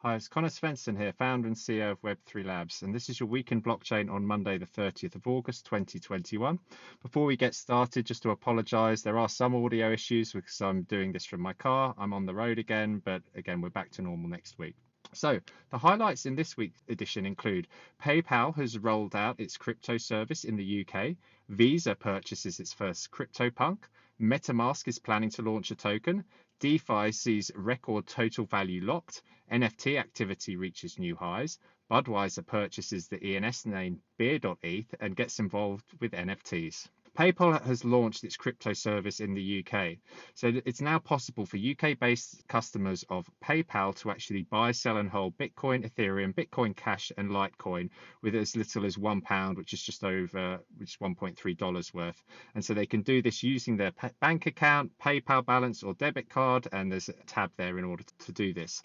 Hi, it's Conor Svensson here, founder and CEO of Web3 Labs, and this is your Week in Blockchain on Monday, the 30th of August, 2021. Before we get started, just to apologize, there are some audio issues because I'm doing this from my car. I'm on the road again, but again, we're back to normal next week. So the highlights in this week's edition include PayPal has rolled out its crypto service in the UK, Visa purchases its first CryptoPunk, Metamask is planning to launch a token, DeFi sees record total value locked, NFT activity reaches new highs, Budweiser purchases the ENS name Beer.eth and gets involved with NFTs. PayPal has launched its crypto service in the UK. So it's now possible for UK-based customers of PayPal to actually buy, sell and hold Bitcoin, Ethereum, Bitcoin Cash and Litecoin with as little as £1, which is just over $1.3 worth. And so they can do this using their bank account, PayPal balance or debit card, and there's a tab there in order to do this.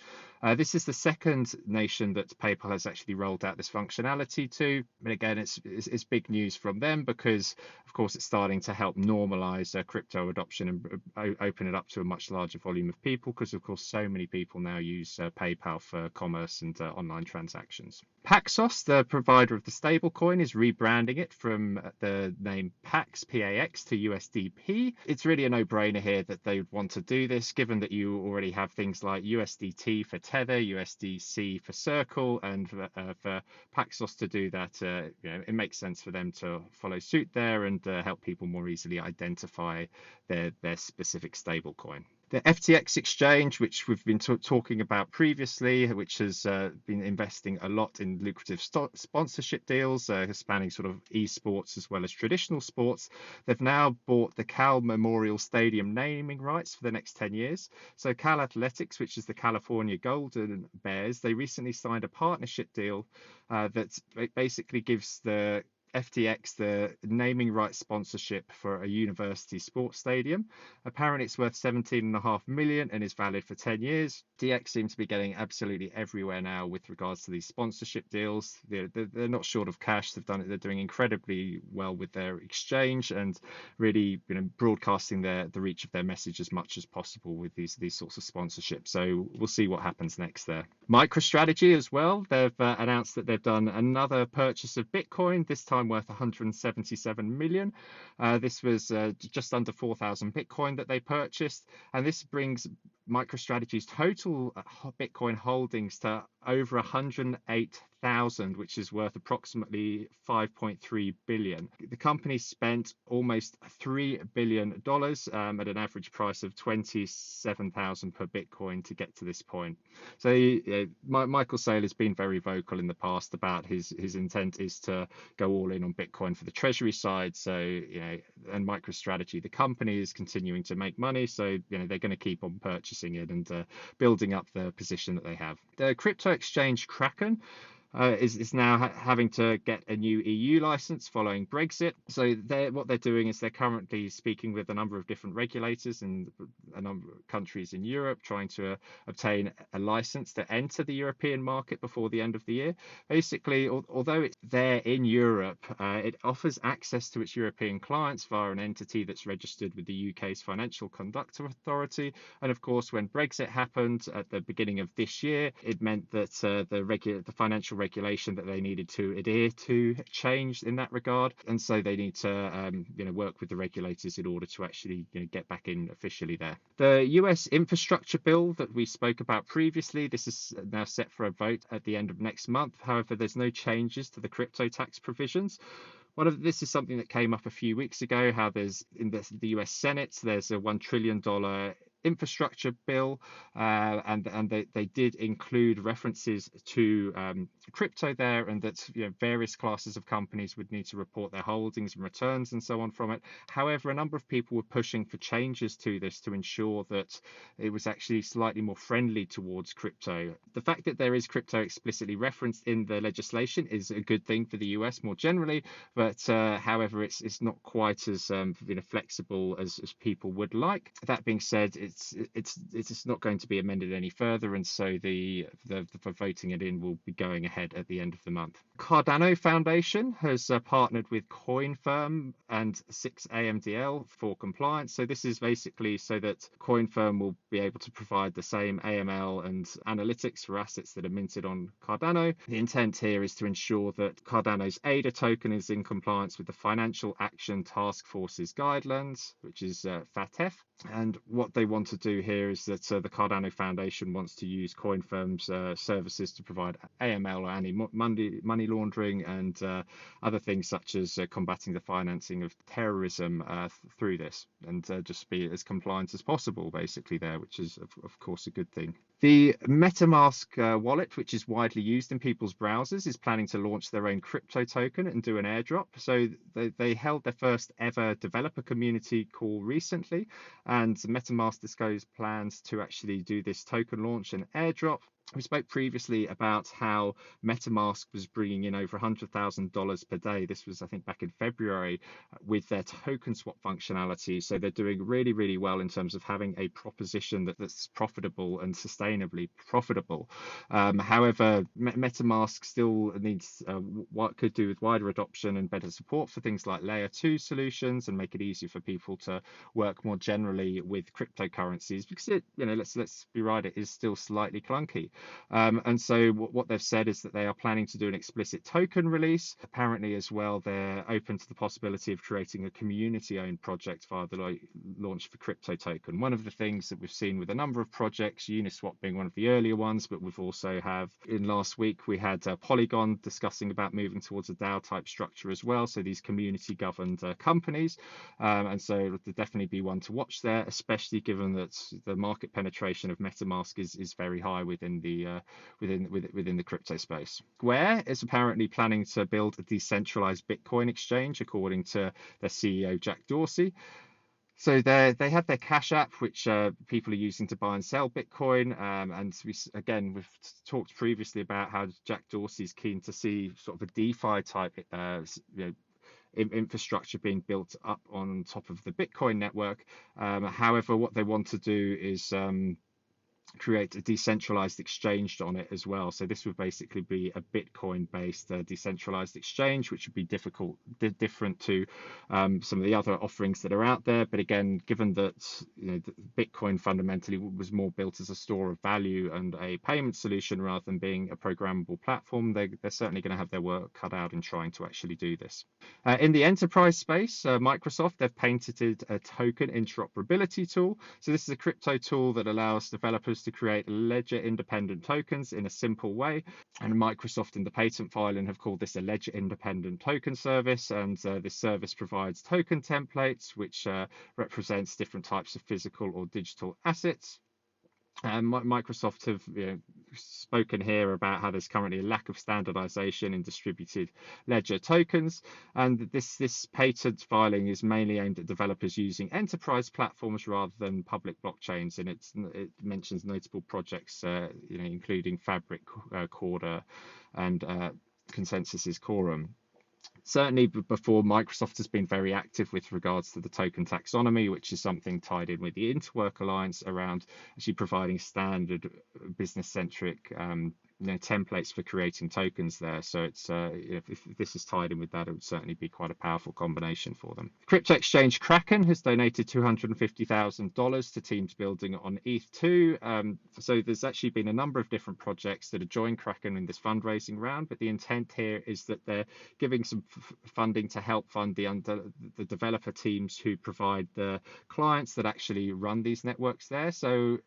This is the second nation that PayPal has actually rolled out this functionality to. And again, it's big news from them because, of course, it's starting to help normalize crypto adoption and open it up to a much larger volume of people because, of course, so many people now use PayPal for commerce and online transactions. Paxos, the provider of the stablecoin, is rebranding it from the name Pax, PAX, to USDP. It's really a no-brainer here that they would want to do this, given that you already have things like USDT for Tether, USDC for Circle, and for Paxos to do that, it makes sense for them to follow suit there and help people more easily identify their specific stablecoin. The FTX exchange, which we've been talking about previously, which has been investing a lot in lucrative sponsorship deals, spanning sort of esports as well as traditional sports. They've now bought the Cal Memorial Stadium naming rights for the next 10 years. So Cal Athletics, which is the California Golden Bears, they recently signed a partnership deal that basically gives the FTX the naming rights sponsorship for a university sports stadium. Apparently it's worth 17.5 million and is valid for 10 years. DX seems to be getting absolutely everywhere now with regards to these sponsorship deals. They're not short of cash. They're doing incredibly well with their exchange and really broadcasting the reach of their message as much as possible with these sorts of sponsorships. So we'll see what happens next there. MicroStrategy as well. They've announced that they've done another purchase of Bitcoin, this time worth 177 million. This was just under 4,000 Bitcoin that they purchased, and this brings MicroStrategy's total Bitcoin holdings to over 108,000, which is worth approximately 5.3 billion. The company spent almost $3 billion at an average price of 27,000 per Bitcoin to get to this point. So Michael Saylor has been very vocal in the past about his intent is to go all in on Bitcoin for the treasury side. So and MicroStrategy, the company, is continuing to make money, so they're going to keep on purchasing it and building up the position that they have. The crypto exchange Kraken is now having to get a new EU license following Brexit. So what they're doing is they're currently speaking with a number of different regulators in a number of countries in Europe, trying to obtain a license to enter the European market before the end of the year. Basically, although it's there in Europe, it offers access to its European clients via an entity that's registered with the UK's Financial Conduct Authority. And of course, when Brexit happened at the beginning of this year, it meant that the financial regulation that they needed to adhere to changed in that regard, and so they need to work with the regulators in order to actually get back in officially there. The US infrastructure bill that we spoke about previously, this is now set for a vote at the end of next month. However, there's no changes to the crypto tax provisions. This is something that came up a few weeks ago, how there's in the US Senate, there's a $1 trillion infrastructure bill, and they did include references to crypto there, and that various classes of companies would need to report their holdings and returns and so on from it. However, a number of people were pushing for changes to this to ensure that it was actually slightly more friendly towards crypto. The fact that there is crypto explicitly referenced in the legislation is a good thing for the US more generally, but however, it's not quite as flexible as people would like. That being said, it's not going to be amended any further, and so the voting it in will be going ahead ahead at the end of the month. Cardano Foundation has partnered with Coinfirm and 6AMDL for compliance. So this is basically so that Coinfirm will be able to provide the same AML and analytics for assets that are minted on Cardano. The intent here is to ensure that Cardano's ADA token is in compliance with the Financial Action Task Force's guidelines, which is FATF. And what they want to do here is that the Cardano Foundation wants to use Coinfirm's services to provide AML or anti-money laundering and other things such as combating the financing of terrorism through this, and just be as compliant as possible basically there, which is of course a good thing. The Metamask wallet, which is widely used in people's browsers, is planning to launch their own crypto token and do an airdrop. So they held their first ever developer community call recently, and Metamask disclosed plans to actually do this token launch and airdrop. We spoke previously about how Metamask was bringing in over $100,000 per day. This was, I think, back in February with their token swap functionality. So they're doing really, really well in terms of having a proposition that's profitable and sustainably profitable. However, Metamask still needs what could do with wider adoption and better support for things like layer 2 solutions and make it easier for people to work more generally with cryptocurrencies, because it, let's be right, it is still slightly clunky. And so what they've said is that they are planning to do an explicit token release. Apparently as well, they're open to the possibility of creating a community-owned project via the launch of a crypto token. One of the things that we've seen with a number of projects, Uniswap being one of the earlier ones, but we've also in last week, we had Polygon discussing about moving towards a DAO type structure as well. So these community-governed companies. And so it'll definitely be one to watch there, especially given that the market penetration of MetaMask is very high within the crypto space. Square is apparently planning to build a decentralized Bitcoin exchange, according to their CEO Jack Dorsey. So they have their Cash App, which people are using to buy and sell Bitcoin. And we've talked previously about how Jack Dorsey's keen to see sort of a DeFi type infrastructure being built up on top of the Bitcoin network. However, what they want to do is create a decentralized exchange on it as well. So this would basically be a Bitcoin-based decentralized exchange, which would be different to some of the other offerings that are out there. But again, given that Bitcoin fundamentally was more built as a store of value and a payment solution rather than being a programmable platform, they're certainly going to have their work cut out in trying to actually do this. In the enterprise space, Microsoft, they've patented a token interoperability tool. So this is a crypto tool that allows developers to create ledger-independent tokens in a simple way. And Microsoft in the patent filing have called this a ledger-independent token service. And this service provides token templates, which represents different types of physical or digital assets. Microsoft have spoken here about how there's currently a lack of standardization in distributed ledger tokens, and this patent filing is mainly aimed at developers using enterprise platforms rather than public blockchains, and it mentions notable projects including Fabric, Corda, and Consensus's Quorum. Certainly before, Microsoft has been very active with regards to the token taxonomy, which is something tied in with the Interwork Alliance around actually providing standard business-centric templates for creating tokens there. So it's if this is tied in with that, it would certainly be quite a powerful combination for them. Crypto exchange Kraken has donated $250,000 to teams building on ETH2. So there's actually been a number of different projects that have joined Kraken in this fundraising round, but the intent here is that they're giving some funding to help fund the developer teams who provide the clients that actually run these networks there. So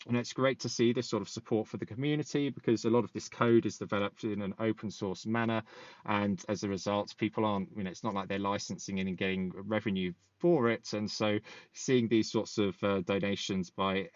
it's great to see this sort of support for the community, because a lot of this code is developed in an open source manner, and as a result, people aren't, it's not like they're licensing it and getting revenue for it. And so seeing these sorts of donations by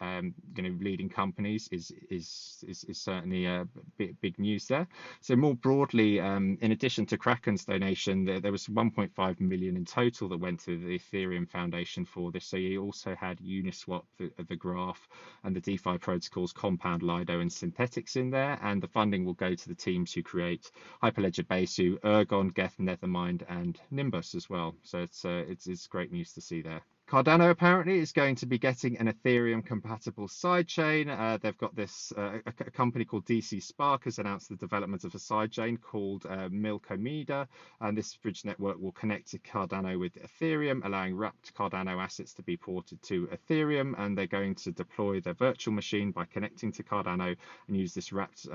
leading companies is certainly a big news there. So more broadly, in addition to Kraken's donation, there was 1.5 million in total that went to the Ethereum Foundation for this. So you also had Uniswap, the Graph, and the DeFi protocols Compound, Lido, and Synthetics in there, and the funding will go to the teams who create Hyperledger Besu, Ergon, Geth, Nethermind, and Nimbus as well. So it's great news to see there. Cardano apparently is going to be getting an Ethereum-compatible sidechain. They've got this, a company called DC Spark has announced the development of a sidechain called Milkomeda, and this bridge network will connect to Cardano with Ethereum, allowing wrapped Cardano assets to be ported to Ethereum, and they're going to deploy their virtual machine by connecting to Cardano and use this wrapped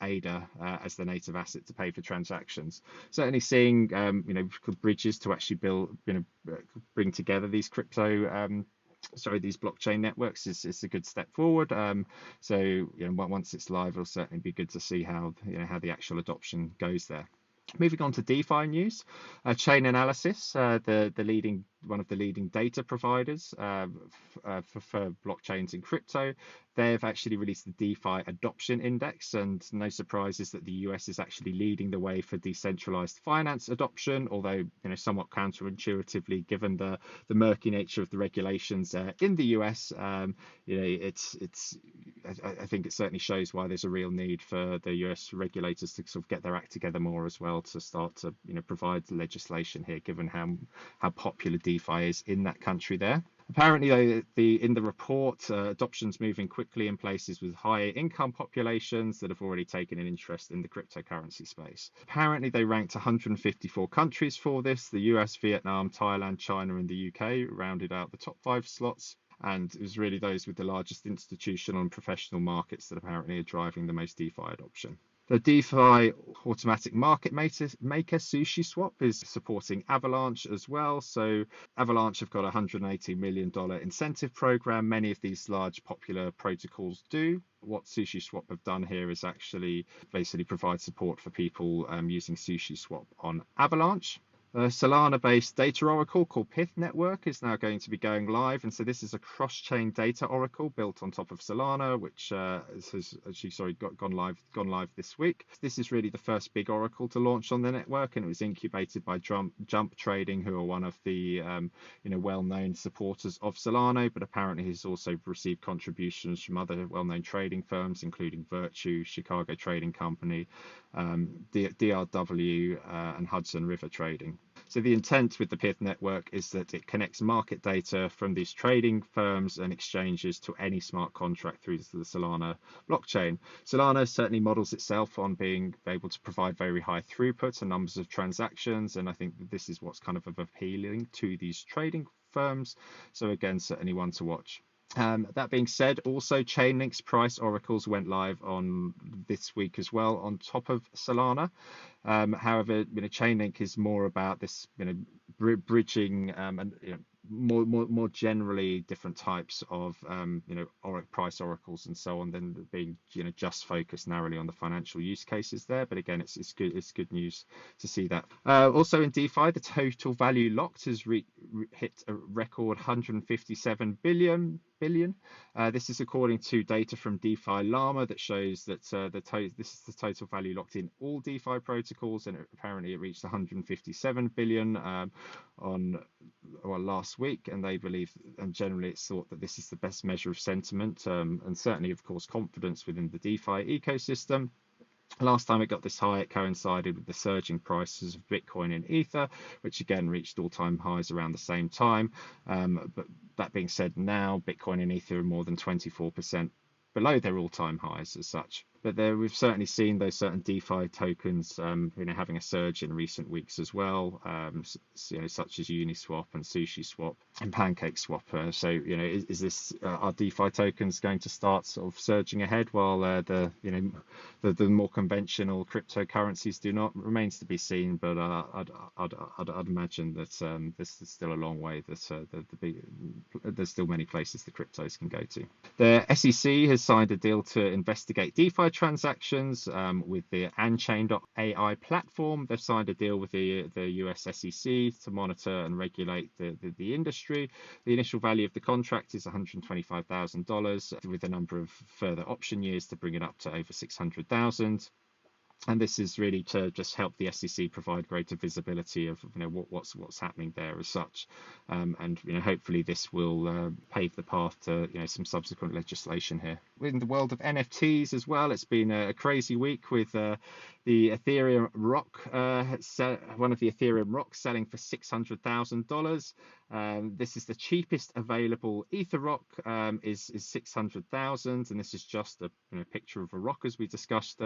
ADA as the native asset to pay for transactions. Certainly seeing bridges to actually build, bring together these these blockchain networks is a good step forward. So once it's live, it'll certainly be good to see how the actual adoption goes there. Moving on to DeFi news, Chainalysis, one of the leading data providers for blockchains and crypto, they've actually released the DeFi Adoption Index, and no surprises that the US is actually leading the way for decentralized finance adoption, although somewhat counterintuitively given the murky nature of the regulations in the US. I think it certainly shows why there's a real need for the US regulators to sort of get their act together more as well, to start to provide legislation here, given how popular DeFi is in that country there. Apparently, in the report, adoption's moving quickly in places with higher income populations that have already taken an interest in the cryptocurrency space. Apparently, they ranked 154 countries for this. The US, Vietnam, Thailand, China, and the UK rounded out the top 5 slots. And it was really those with the largest institutional and professional markets that apparently are driving the most DeFi adoption. The DeFi automatic market maker SushiSwap is supporting Avalanche as well. So Avalanche have got a $180 million incentive program. Many of these large popular protocols do. What SushiSwap have done here is actually basically provide support for people using SushiSwap on Avalanche. A Solana-based data oracle called Pyth Network is now going to be going live, and so this is a cross-chain data oracle built on top of Solana, which has actually gone live this week. This is really the first big oracle to launch on the network, and it was incubated by Jump Trading, who are one of the well-known supporters of Solana, but apparently has also received contributions from other well-known trading firms, including Virtue, Chicago Trading Company, DRW, and Hudson River Trading. So the intent with the Pyth network is that it connects market data from these trading firms and exchanges to any smart contract through the Solana blockchain. Solana certainly models itself on being able to provide very high throughput and numbers of transactions, and I think that this is what's kind of appealing to these trading firms. So again, certainly one to watch. That being said, also Chainlink's price oracles went live on this week as well on top of Solana. However, Chainlink is more about this, bridging and more generally different types of price oracles and so on, than being just focused narrowly on the financial use cases there. But again, it's good news to see that. Also in DeFi, the total value locked has hit a record 157 billion. This is according to data from DeFi Llama that shows that this is the total value locked in all DeFi protocols, and apparently it reached 157 billion last week, and they believe, and generally it's thought, that this is the best measure of sentiment and certainly of course confidence within the DeFi ecosystem. Last time it got this high, it coincided with the surging prices of Bitcoin and Ether, which again reached all-time highs around the same time. But that being said, now Bitcoin and Ether are more than 24% below their all-time highs as such. But we've certainly seen those certain DeFi tokens, having a surge in recent weeks as well, such as Uniswap and SushiSwap and PancakeSwap. So, is this are DeFi tokens going to start sort of surging ahead while the more conventional cryptocurrencies do not? Remains to be seen, but I'd imagine that this is still a long way. There's still many places the cryptos can go to. The SEC has signed a deal to investigate DeFi transactions with the Unchained.ai platform. They've signed a deal with the US SEC to monitor and regulate the industry. The initial value of the contract is $125,000 with a number of further option years to bring it up to over $600,000. And this is really to just help the SEC provide greater visibility of what's happening there as such, and hopefully this will pave the path to some subsequent legislation here. In the world of NFTs as well, it's been a crazy week with the Ethereum Rock, one of the Ethereum Rock selling for $600,000. This is the cheapest available Ether Rock, is 600,000, and this is just a picture of a rock as we discussed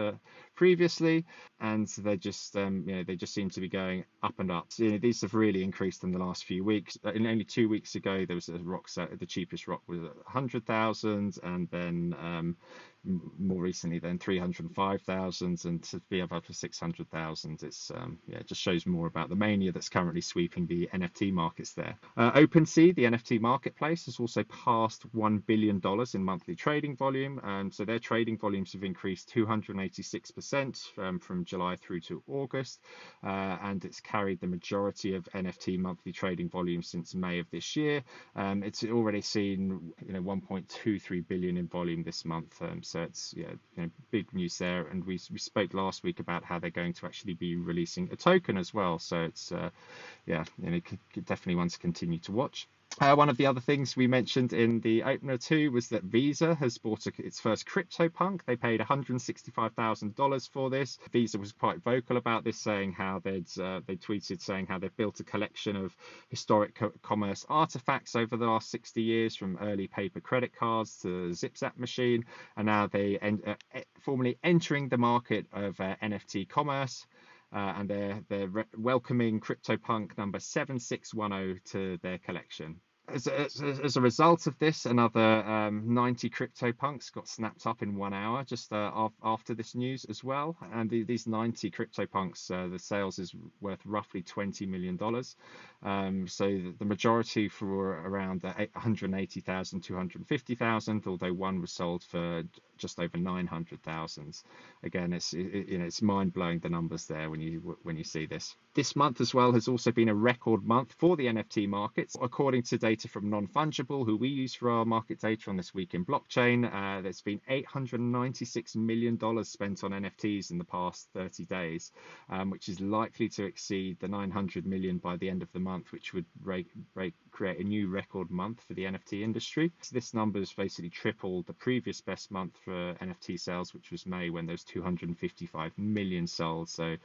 previously, and they just they just seem to be going up and up. So, these have really increased in the last few weeks. In only 2 weeks ago, there was a rock set, the cheapest rock was 100,000, and then more recently then 305,000, and to be above 600,000, it's it just shows more about the mania that's currently sweeping the NFT markets there. OpenSea, the NFT marketplace, has also passed $1 billion in monthly trading volume, so their trading volumes have increased 286% from July through to August, and it's carried the majority of NFT monthly trading volume since May of this year. It's already seen 1.23 billion in volume this month, so it's big news there. And we spoke last week about how they're going to actually be releasing a token as well, so it's definitely one to continue to watch. One of the other things we mentioned in the opener too was that Visa has bought its first CryptoPunk. They paid $165,000 for this. Visa was quite vocal about this, saying how they tweeted saying how they've built a collection of historic commerce artifacts over the last 60 years, from early paper credit cards to the Zip-Zap machine, and now they formally entering the market of NFT commerce. And they're welcoming CryptoPunk number 7610 to their collection. As a result of this, another 90 CryptoPunks got snapped up in 1 hour just after this news as well. And these 90 CryptoPunks, the sales is worth roughly $20 million. So the majority for around 180,000, 250,000, although one was sold for just over 900,000. Again, it's mind-blowing, the numbers there when you see this. This month as well has also been a record month for the NFT markets. According to data from Non-Fungible, who we use for our market data on This Week in Blockchain, there's been $896 million spent on NFTs in the past 30 days, which is likely to exceed the 900 million by the end of the month, which would create a new record month for the NFT industry. So this number is basically tripled the previous best month for NFT sales, which was May, when there's 255 million sold. So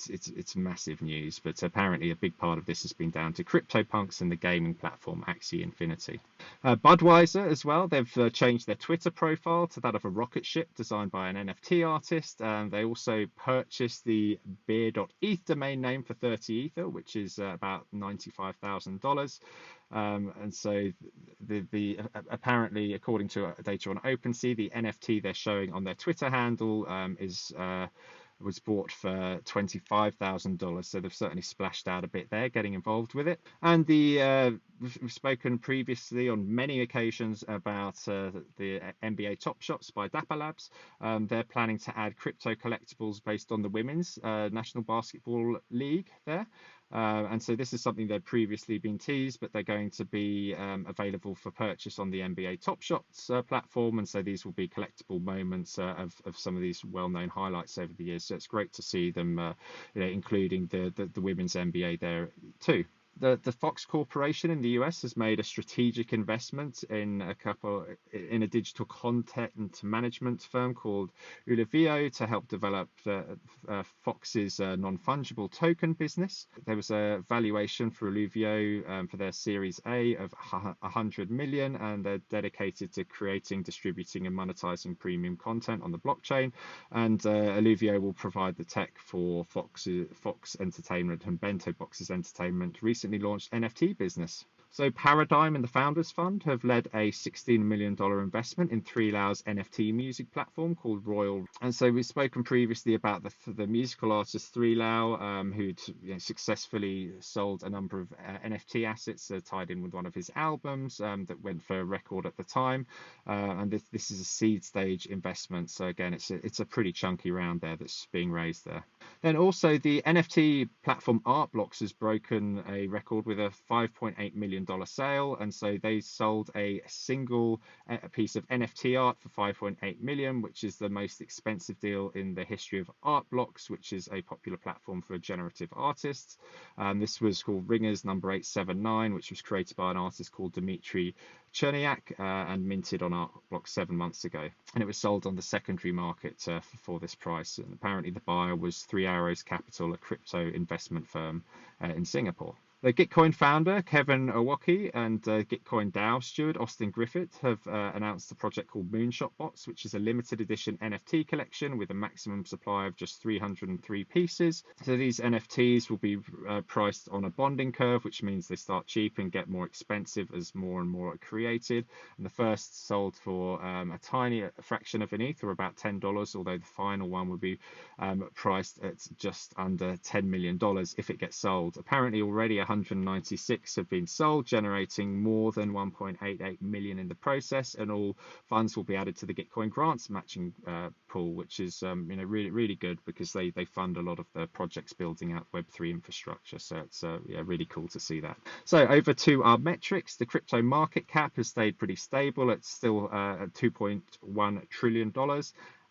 it's massive news, but apparently a big part of this has been down to CryptoPunks and the gaming platform Axie Infinity. Budweiser as well, they've changed their Twitter profile to that of a rocket ship designed by an NFT artist. They also purchased the beer.eth domain name for 30 Ether, which is about $95,000. And so apparently, according to data on OpenSea, the NFT they're showing on their Twitter handle was bought for $25,000, so they've certainly splashed out a bit there getting involved with it. And we've spoken previously on many occasions about the NBA Top Shots by Dapper Labs. They're planning to add crypto collectibles based on the Women's National Basketball League there. And so this is something they'd previously been teased, but they're going to be available for purchase on the NBA Top Shots platform. And so these will be collectible moments of some of these well-known highlights over the years. So it's great to see them, including the women's NBA there too. The Fox Corporation in the US has made a strategic investment in a digital content management firm called Ullevio to help develop Fox's non-fungible token business. There was a valuation for Ullevio for their Series A of 100 million, and they're dedicated to creating, distributing, and monetizing premium content on the blockchain. And Ullevio will provide the tech for Fox Entertainment and Bento Box's Entertainment recently launched NFT business. So Paradigm and the Founders Fund have led a $16 million investment in 3Lau's NFT music platform called Royal. And so we've spoken previously about the musical artist 3Lau, who'd successfully sold a number of NFT assets tied in with one of his albums that went for a record at the time. And this is a seed stage investment. So again, it's a pretty chunky round there that's being raised there. Then also the NFT platform Artblocks has broken a record with a $5.8 million sale, and so they sold a single piece of NFT art for 5.8 million, which is the most expensive deal in the history of Artblocks, which is a popular platform for generative artists. This was called Ringers number 879, which was created by an artist called Dmitry Cherniak and minted on Artblocks 7 months ago, and it was sold on the secondary market for this price. And apparently the buyer was 3 Arrows Capital, a crypto investment firm in Singapore. The Gitcoin founder, Kevin Owocki, and Gitcoin DAO steward, Austin Griffith, have announced a project called Moonshot Bots, which is a limited edition NFT collection with a maximum supply of just 303 pieces. So these NFTs will be priced on a bonding curve, which means they start cheap and get more expensive as more and more are created. And the first sold for a tiny fraction of an ETH, or about $10, although the final one will be priced at just under $10 million if it gets sold. Apparently already 196 have been sold, generating more than 1.88 million in the process, and all funds will be added to the Gitcoin grants matching pool, which is really good, because they fund a lot of the projects building out Web3 infrastructure. So it's really cool to see that. So over to our metrics. The crypto market cap has stayed pretty stable. It's still at $2.1 trillion.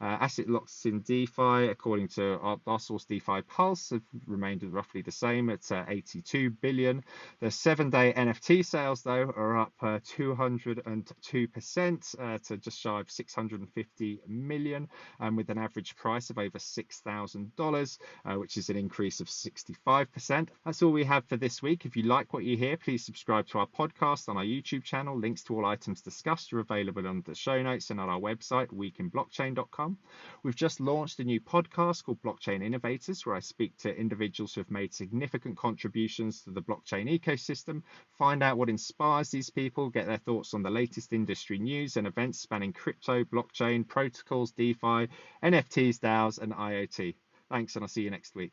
Asset locks in DeFi, according to our source DeFi Pulse, have remained roughly the same at 82 billion. The 7-day NFT sales, though, are up 202% to just shy of 650 million, with an average price of over $6,000, which is an increase of 65%. That's all we have for this week. If you like what you hear, please subscribe to our podcast on our YouTube channel. Links to all items discussed are available on the show notes and on our website, weekinblockchain.com. We've just launched a new podcast called Blockchain Innovators, where I speak to individuals who have made significant contributions to the blockchain ecosystem, find out what inspires these people, get their thoughts on the latest industry news and events spanning crypto, blockchain, protocols, DeFi, NFTs, DAOs, and IoT. Thanks, and I'll see you next week.